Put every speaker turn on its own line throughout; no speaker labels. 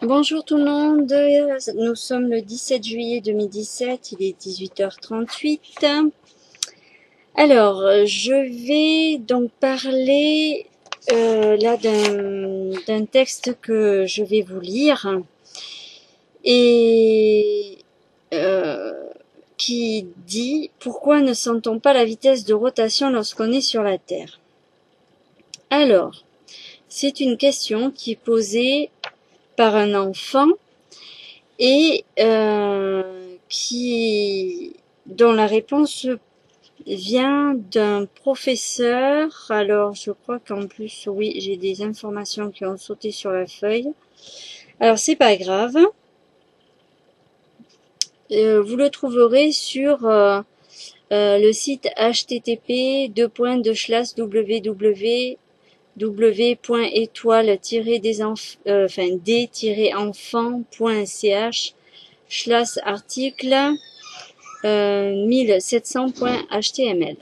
Bonjour tout le monde, nous sommes le 17 juillet 2017, il est 18h38. Alors, je vais donc parler là d'un texte que je vais vous lire et qui dit « Pourquoi ne sent-on pas la vitesse de rotation lorsqu'on est sur la Terre ?» Alors, c'est une question qui est posée par un enfant et dont la réponse vient d'un professeur. Alors, je crois qu'en plus, oui, j'ai des informations qui ont sauté sur la feuille. Alors, c'est pas grave. Vous le trouverez sur le site http://www.d-enfant.ch/article 1700.html.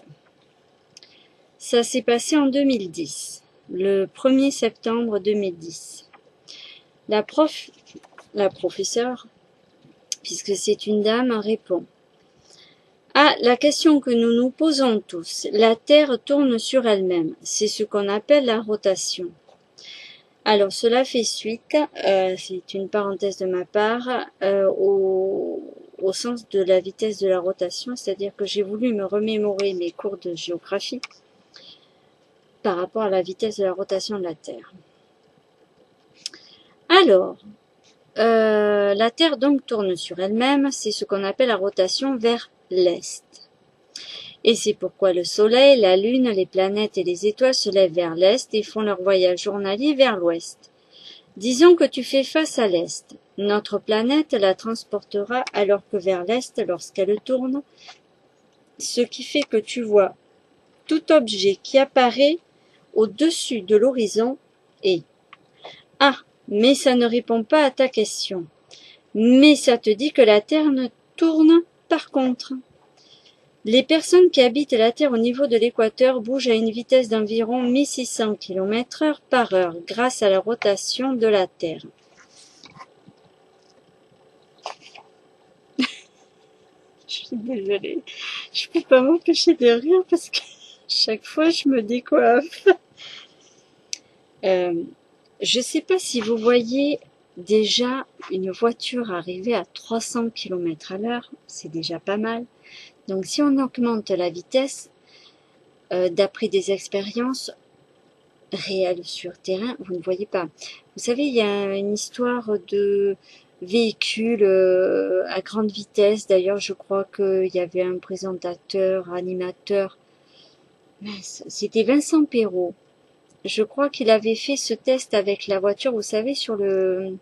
Ça s'est passé en 2010, le 1er septembre 2010. La professeure, puisque c'est une dame, répond à la question que nous nous posons tous. La Terre tourne sur elle-même. C'est ce qu'on appelle la rotation. Alors, cela fait suite, c'est une parenthèse de ma part, au sens de la vitesse de la rotation, c'est-à-dire que j'ai voulu me remémorer mes cours de géographie par rapport à la vitesse de la rotation de la Terre. Alors, la Terre donc tourne sur elle-même, c'est ce qu'on appelle la rotation vers l'Est. Et c'est pourquoi le Soleil, la Lune, les planètes et les étoiles se lèvent vers l'Est et font leur voyage journalier vers l'Ouest. Disons que tu fais face à l'Est. Notre planète la transportera alors que vers l'Est lorsqu'elle tourne, ce qui fait que tu vois tout objet qui apparaît au-dessus de l'horizon est. Ah, mais ça ne répond pas à ta question. Mais ça te dit que la Terre ne tourne par contre. Les personnes qui habitent la Terre au niveau de l'équateur bougent à une vitesse d'environ 1600 km/h par heure grâce à la rotation de la Terre. Je suis désolée, je peux pas m'empêcher de rire parce que chaque fois je me décoiffe. Je sais pas si vous voyez déjà une voiture arriver à 300 km/h, c'est déjà pas mal. Donc si on augmente la vitesse, d'après des expériences réelles sur terrain, vous ne voyez pas. Vous savez, il y a une histoire de véhicules à grande vitesse. D'ailleurs, je crois qu'il y avait un présentateur, animateur. C'était Vincent Perrault. Je crois qu'il avait fait ce test avec la voiture, vous savez, sur le...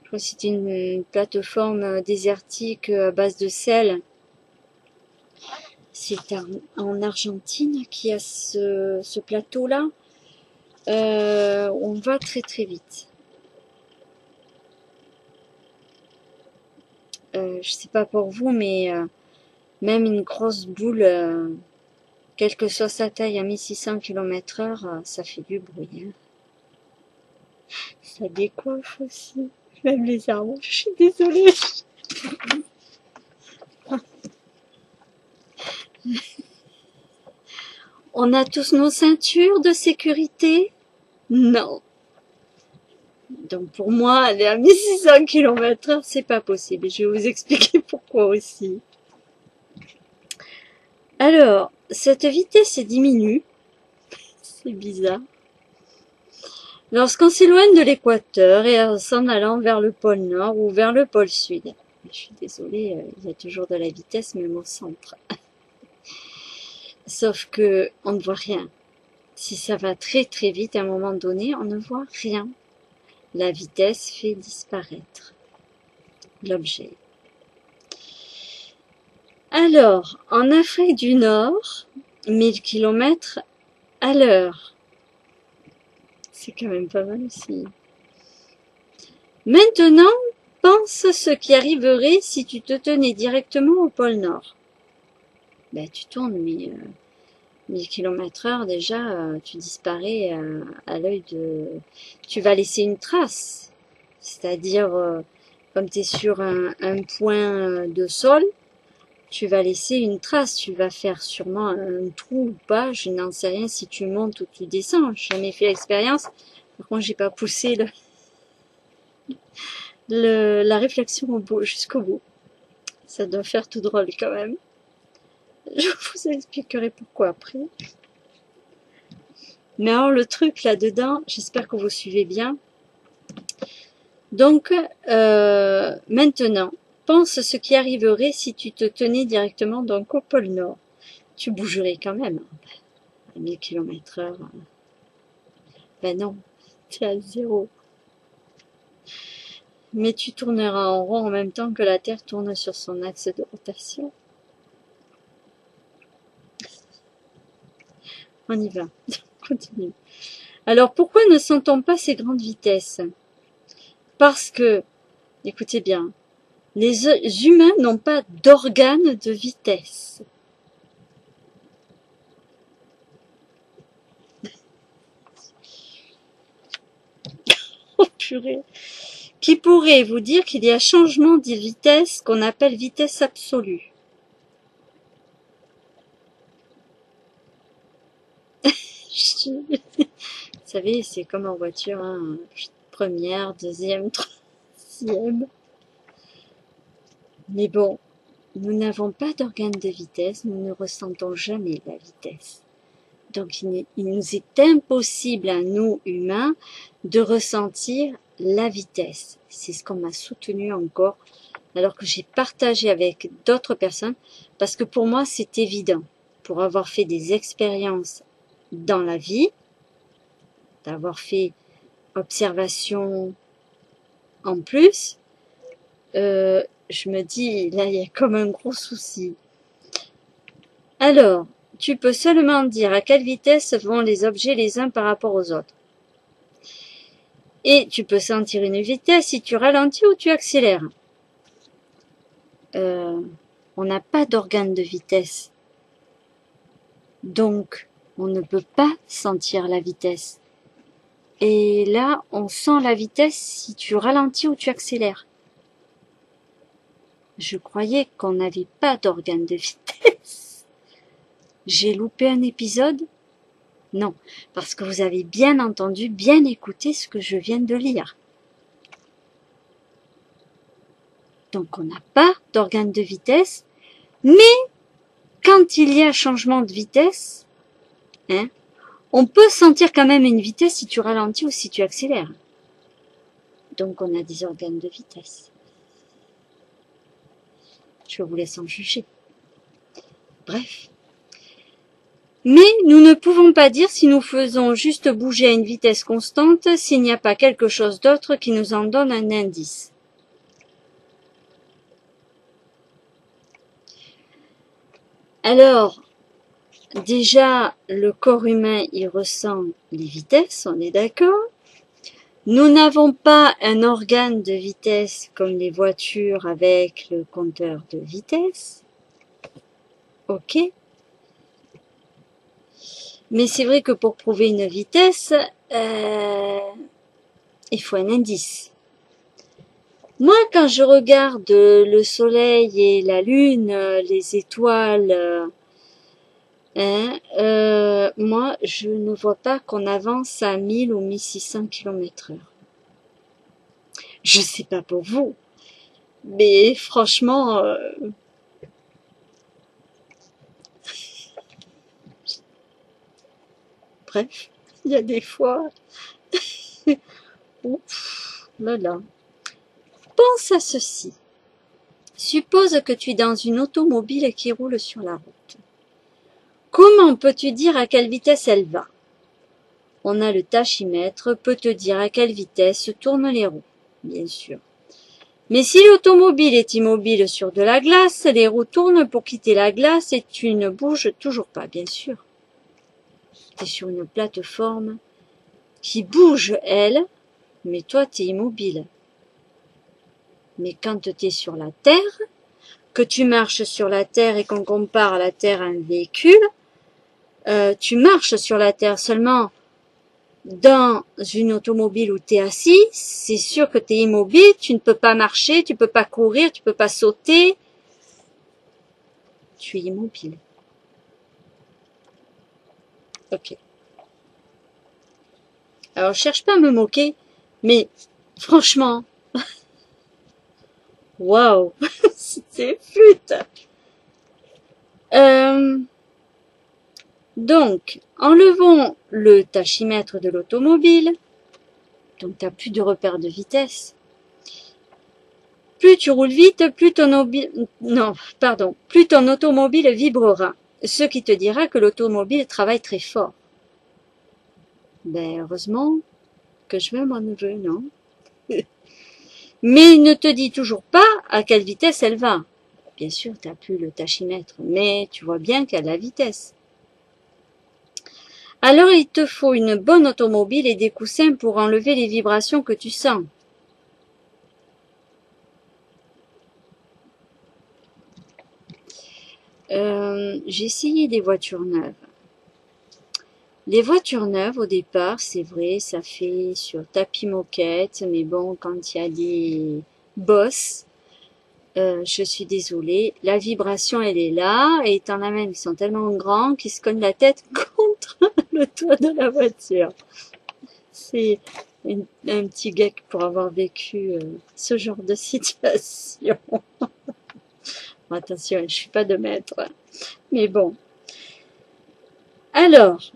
Je crois que c'était une plateforme désertique à base de sel. C'est en Argentine qu'il y a ce plateau-là. On va très très vite. Je sais pas pour vous, mais même une grosse boule, quelle que soit sa taille, à 1600 km/h, ça fait du bruit. Hein. Ça décoiffe aussi. Même les arbres. Je suis désolée. On a tous nos ceintures de sécurité? Non. Donc pour moi, aller à 1600 km/h, c'est pas possible. Je vais vous expliquer pourquoi aussi. Alors, cette vitesse diminue. C'est bizarre. Lorsqu'on s'éloigne de l'équateur et en s'en allant vers le pôle nord ou vers le pôle sud. Je suis désolée, il y a toujours de la vitesse même au centre. Sauf que on ne voit rien. Si ça va très très vite, à un moment donné, on ne voit rien. La vitesse fait disparaître l'objet. Alors, en Afrique du Nord, 1000 km à l'heure. C'est quand même pas mal aussi. Maintenant, pense ce qui arriverait si tu te tenais directement au pôle Nord. Ben, tu tournes, mais 1000 km/h, déjà, tu disparais à l'œil de... Tu vas laisser une trace. C'est-à-dire, comme tu es sur un point de sol, tu vas laisser une trace, tu vas faire sûrement un trou ou pas, je n'en sais rien si tu montes ou tu descends, j'ai jamais fait l'expérience. Par contre, j'ai pas poussé la réflexion jusqu'au bout. Ça doit faire tout drôle quand même. Je vous expliquerai pourquoi après. Mais alors le truc là-dedans, j'espère que vous suivez bien. Donc, maintenant, pense ce qui arriverait si tu te tenais directement donc au pôle Nord. Tu bougerais quand même. À 1000 km/h. Ben non, tu es à zéro. Mais tu tourneras en rond en même temps que la Terre tourne sur son axe de rotation. On y va. Continue. Alors, pourquoi ne sent-on pas ces grandes vitesses? Parce que, écoutez bien, les humains n'ont pas d'organes de vitesse. Oh purée. Qui pourrait vous dire qu'il y a changement de vitesse qu'on appelle vitesse absolue. Vous savez, c'est comme en voiture, hein, première, deuxième, troisième. Mais bon, nous n'avons pas d'organe de vitesse, nous ne ressentons jamais la vitesse. Donc il nous est impossible à nous, humains, de ressentir la vitesse. C'est ce qu'on m'a soutenu encore, alors que j'ai partagé avec d'autres personnes, parce que pour moi c'est évident, pour avoir fait des expériences dans la vie, d'avoir fait observation en plus, je me dis, là il y a comme un gros souci. Alors, tu peux seulement dire à quelle vitesse vont les objets les uns par rapport aux autres. Et tu peux sentir une vitesse si tu ralentis ou tu accélères. On n'a pas d'organe de vitesse. Donc, on ne peut pas sentir la vitesse. Et là, on sent la vitesse si tu ralentis ou tu accélères. Je croyais qu'on n'avait pas d'organe de vitesse. J'ai loupé un épisode? Non, parce que vous avez bien entendu, bien écouté ce que je viens de lire. Donc on n'a pas d'organe de vitesse, mais quand il y a changement de vitesse, hein, on peut sentir quand même une vitesse si tu ralentis ou si tu accélères. Donc on a des organes de vitesse. Je vous laisse en juger. Bref. Mais nous ne pouvons pas dire si nous faisons juste bouger à une vitesse constante s'il n'y a pas quelque chose d'autre qui nous en donne un indice. Alors, déjà, le corps humain, il ressent les vitesses, on est d'accord. Nous n'avons pas un organe de vitesse comme les voitures avec le compteur de vitesse. Ok. Mais c'est vrai que pour prouver une vitesse, il faut un indice. Moi, quand je regarde le soleil et la lune, les étoiles, moi, je ne vois pas qu'on avance à 1000 ou 1600 km/h. Je sais pas pour vous, mais franchement, bref, il y a des fois, ouf, là là. Pense à ceci. Suppose que tu es dans une automobile qui roule sur la route. Comment peux-tu dire à quelle vitesse elle va? On a le tachymètre, peut te dire à quelle vitesse tournent les roues, bien sûr. Mais si l'automobile est immobile sur de la glace, les roues tournent pour quitter la glace et tu ne bouges toujours pas, bien sûr. Tu es sur une plateforme qui bouge, elle, mais toi, tu es immobile. Mais quand tu es sur la Terre, que tu marches sur la Terre et qu'on compare la Terre à un véhicule, tu marches sur la Terre seulement. dans une automobile où tu es assis, c'est sûr que tu es immobile, tu ne peux pas marcher, tu peux pas courir, tu peux pas sauter. Tu es immobile. Ok. Alors, je cherche pas à me moquer, mais franchement, waouh, c'est flûte. Donc, enlevons le tachymètre de l'automobile. Donc, tu n'as plus de repère de vitesse. Plus tu roules vite, plus ton automobile vibrera. Ce qui te dira que l'automobile travaille très fort. Ben, heureusement que je veux mon neveu, non? Mais il ne te dit toujours pas à quelle vitesse elle va. Bien sûr, tu n'as plus le tachymètre, mais tu vois bien qu'elle a la vitesse. Alors, il te faut une bonne automobile et des coussins pour enlever les vibrations que tu sens. J'ai essayé des voitures neuves. Les voitures neuves, au départ, c'est vrai, ça fait sur tapis moquette, mais bon, quand il y a des bosses, je suis désolée, la vibration, elle est là, et t'en as même qui sont tellement grands qu'ils se cognent la tête contre le toit de la voiture. C'est un petit gag pour avoir vécu ce genre de situation. Bon, attention, je suis pas de maître, mais bon. Alors,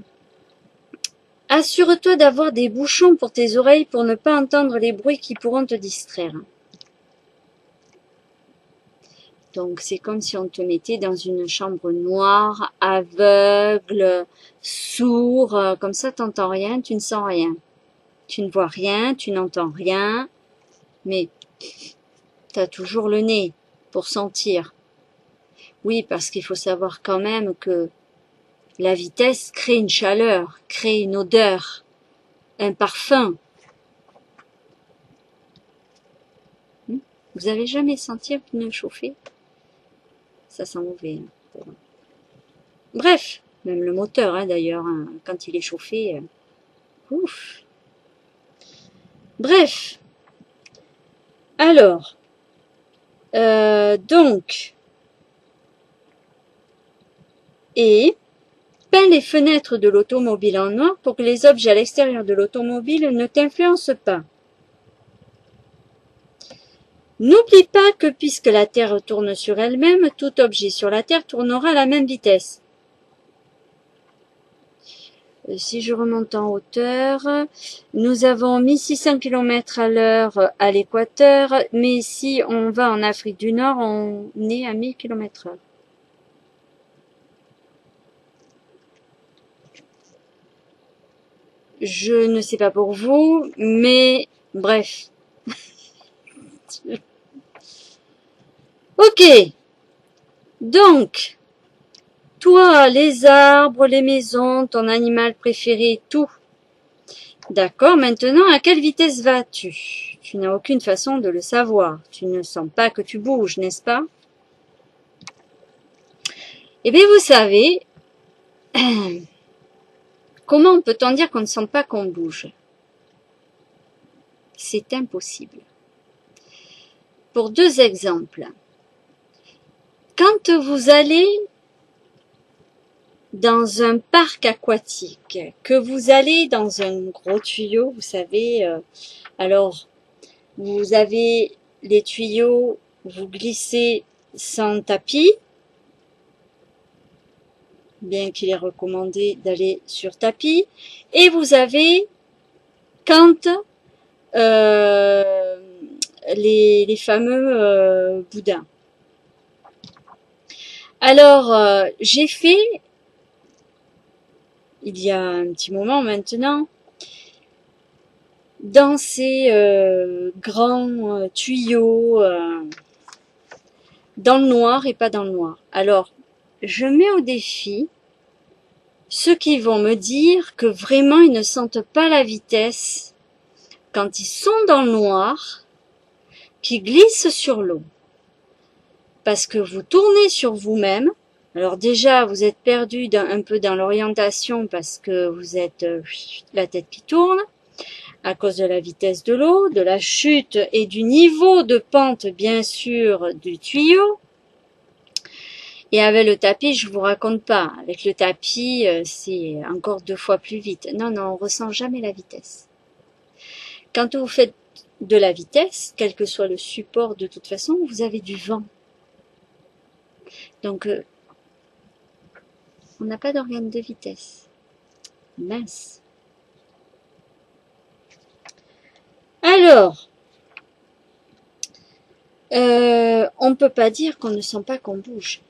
assure-toi d'avoir des bouchons pour tes oreilles pour ne pas entendre les bruits qui pourront te distraire. Donc, c'est comme si on te mettait dans une chambre noire, aveugle, sourd, comme ça, tu n'entends rien, tu ne sens rien. Tu ne vois rien, tu n'entends rien, mais tu as toujours le nez pour sentir. Oui, parce qu'il faut savoir quand même que la vitesse crée une chaleur, crée une odeur, un parfum. Vous avez jamais senti un pneu chauffé? Ça sent mauvais. Bref, même le moteur d'ailleurs, quand il est chauffé, ouf. Bref, alors, donc, et peins les fenêtres de l'automobile en noir pour que les objets à l'extérieur de l'automobile ne t'influencent pas. N'oublie pas que puisque la Terre tourne sur elle-même, tout objet sur la Terre tournera à la même vitesse. Si je remonte en hauteur, nous avons 1600 km à l'heure à l'équateur, mais si on va en Afrique du Nord, on est à 1000 km/h. Je ne sais pas pour vous, mais bref. Ok, donc, toi, les arbres, les maisons, ton animal préféré, tout. D'accord, maintenant, à quelle vitesse vas-tu? Tu n'as aucune façon de le savoir. Tu ne sens pas que tu bouges, n'est-ce pas? Eh bien, vous savez, comment peut-on dire qu'on ne sent pas qu'on bouge? C'est impossible. Pour deux exemples. Quand vous allez dans un parc aquatique, que vous allez dans un gros tuyau, vous savez, alors vous avez les tuyaux, vous glissez sans tapis, bien qu'il est recommandé d'aller sur tapis, et vous avez quand les fameux boudins. Alors, j'ai fait, il y a un petit moment maintenant, dans ces grands tuyaux, dans le noir et pas dans le noir. Alors, je mets au défi ceux qui vont me dire que vraiment ils ne sentent pas la vitesse quand ils sont dans le noir, qui glissent sur l'eau. Parce que vous tournez sur vous-même, Alors déjà, vous êtes perdu un peu dans l'orientation parce que vous êtes la tête qui tourne à cause de la vitesse de l'eau, de la chute et du niveau de pente, bien sûr, du tuyau. Et avec le tapis, je vous raconte pas. Avec le tapis, c'est encore 2 fois plus vite. Non, non, on ressent jamais la vitesse. Quand vous faites de la vitesse, quel que soit le support, de toute façon, vous avez du vent. Donc, on n'a pas d'organe de vitesse. Mince. Alors, on ne peut pas dire qu'on ne sent pas qu'on bouge.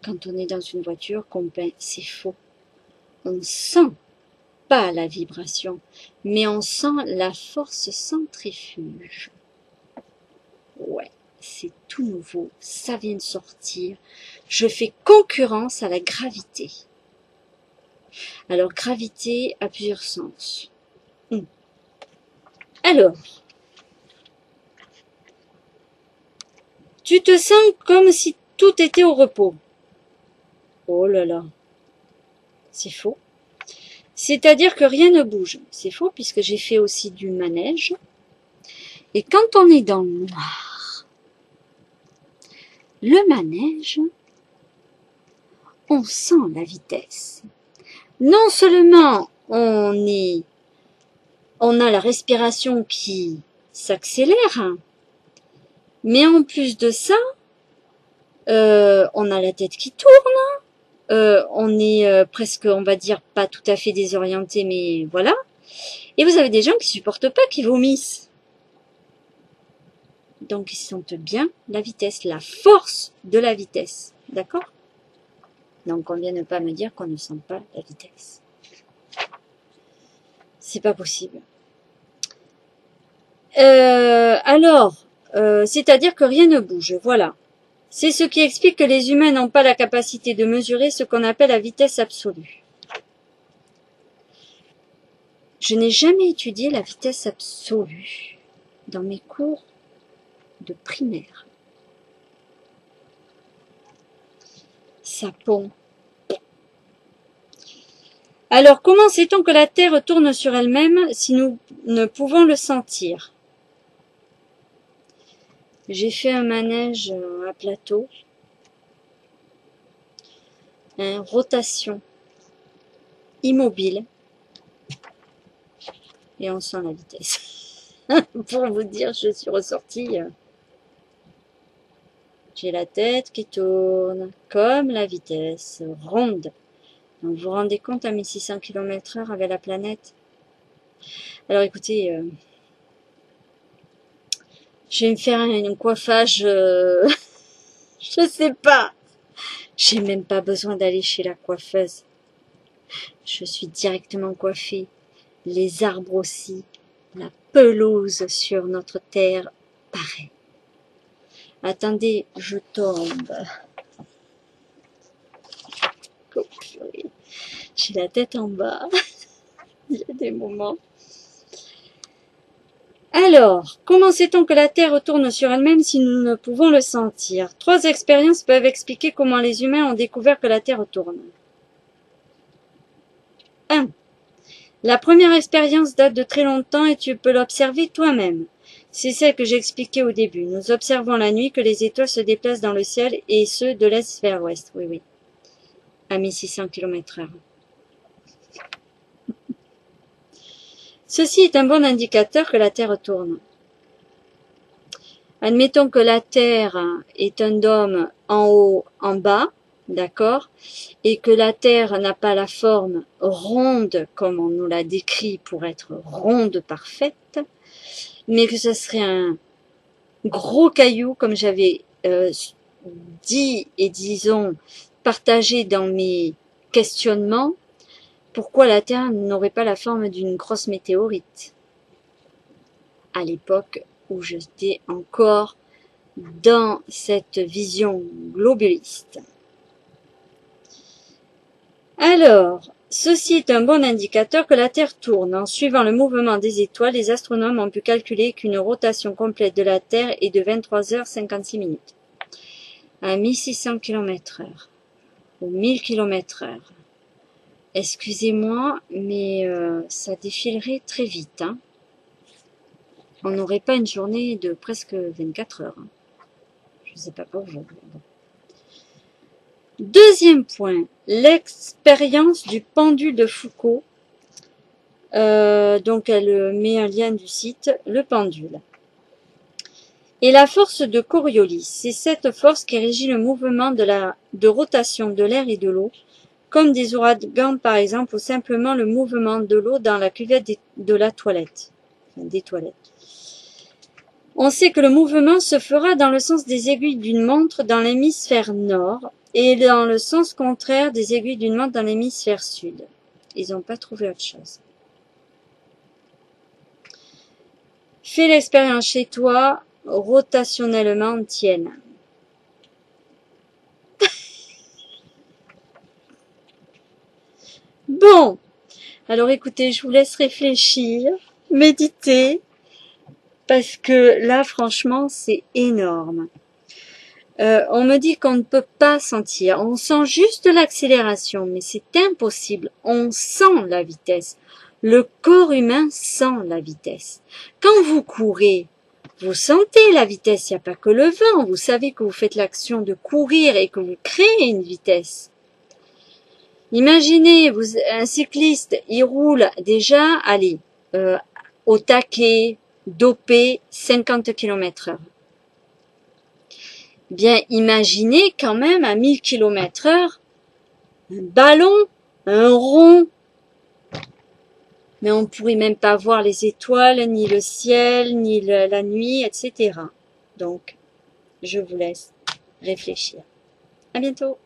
Quand on est dans une voiture, qu'on peint, c'est faux. On ne sent pas la vibration, mais on sent la force centrifuge. Ouais, c'est tout nouveau, ça vient de sortir. Je fais concurrence à la gravité. Alors, gravité a plusieurs sens. Alors, tu te sens comme si tout était au repos. Oh là là, c'est faux. C'est-à-dire que rien ne bouge. C'est faux puisque j'ai fait aussi du manège. Et quand on est dans le noir, le manège, on sent la vitesse. Non seulement on a la respiration qui s'accélère, mais en plus de ça, on a la tête qui tourne. On est presque, on va dire, pas tout à fait désorienté, mais voilà. Et vous avez des gens qui supportent pas, qui vomissent. Donc ils sentent bien la vitesse, la force de la vitesse. D'accord? Donc on vient ne pas me dire qu'on ne sent pas la vitesse. C'est pas possible. C'est-à-dire que rien ne bouge, voilà. C'est ce qui explique que les humains n'ont pas la capacité de mesurer ce qu'on appelle la vitesse absolue. Je n'ai jamais étudié la vitesse absolue dans mes cours de primaire. Ça pond. Alors, comment sait-on que la Terre tourne sur elle-même si nous ne pouvons le sentir? J'ai fait un manège à plateau. Rotation. Immobile. Et on sent la vitesse. Pour vous dire, je suis ressortie. J'ai la tête qui tourne comme la vitesse ronde. Donc vous vous rendez compte à 1600 km/h avec la planète? Alors écoutez, je vais me faire un coiffage, je sais pas. J'ai même pas besoin d'aller chez la coiffeuse. Je suis directement coiffée. Les arbres aussi. La pelouse sur notre terre, pareil. Attendez, je tombe. Oh, purée. J'ai la tête en bas. Il y a des moments. Alors, comment sait-on que la Terre tourne sur elle-même si nous ne pouvons le sentir? 3 expériences peuvent expliquer comment les humains ont découvert que la Terre tourne. 1. La première expérience date de très longtemps et tu peux l'observer toi-même. C'est celle que j'ai expliquée au début. Nous observons la nuit que les étoiles se déplacent dans le ciel et ce, de l'est vers l'ouest. Oui, oui. À 1600 km/h. Ceci est un bon indicateur que la Terre tourne. Admettons que la Terre est un dôme en haut, en bas, d'accord, et que la Terre n'a pas la forme ronde comme on nous l'a décrit pour être ronde parfaite, mais que ce serait un gros caillou comme j'avais dit et disons partagé dans mes questionnements. Pourquoi la Terre n'aurait pas la forme d'une grosse météorite à l'époque où j'étais encore dans cette vision globaliste? Alors, ceci est un bon indicateur que la Terre tourne. En suivant le mouvement des étoiles, les astronomes ont pu calculer qu'une rotation complète de la Terre est de 23h56 à 1600 km/h. aux 1000 km/h. Excusez-moi, mais ça défilerait très vite. Hein. On n'aurait pas une journée de presque 24 heures. Hein. Je ne sais pas pour vous. Bon. Deuxième point, l'expérience du pendule de Foucault. Donc elle met un lien du site, le pendule. Et la force de Coriolis, c'est cette force qui régit le mouvement de rotation de l'air et de l'eau, comme des ouragans par exemple, ou simplement le mouvement de l'eau dans la cuvette de la toilette, des toilettes. On sait que le mouvement se fera dans le sens des aiguilles d'une montre dans l'hémisphère nord et dans le sens contraire des aiguilles d'une montre dans l'hémisphère sud. Ils n'ont pas trouvé autre chose. Fais l'expérience chez toi, rotationnellement tienne. Bon, alors écoutez, je vous laisse réfléchir, méditer, parce que là, franchement, c'est énorme. On me dit qu'on ne peut pas sentir, on sent juste l'accélération, mais c'est impossible, on sent la vitesse. Le corps humain sent la vitesse. Quand vous courez, vous sentez la vitesse, il n'y a pas que le vent, vous savez que vous faites l'action de courir et que vous créez une vitesse. Imaginez, un cycliste, il roule déjà, allez, au taquet, dopé, 50 km/h. Bien, imaginez quand même à 1000 km/h, un ballon, un rond. Mais on ne pourrait même pas voir les étoiles, ni le ciel, ni la nuit, etc. Donc, je vous laisse réfléchir. À bientôt.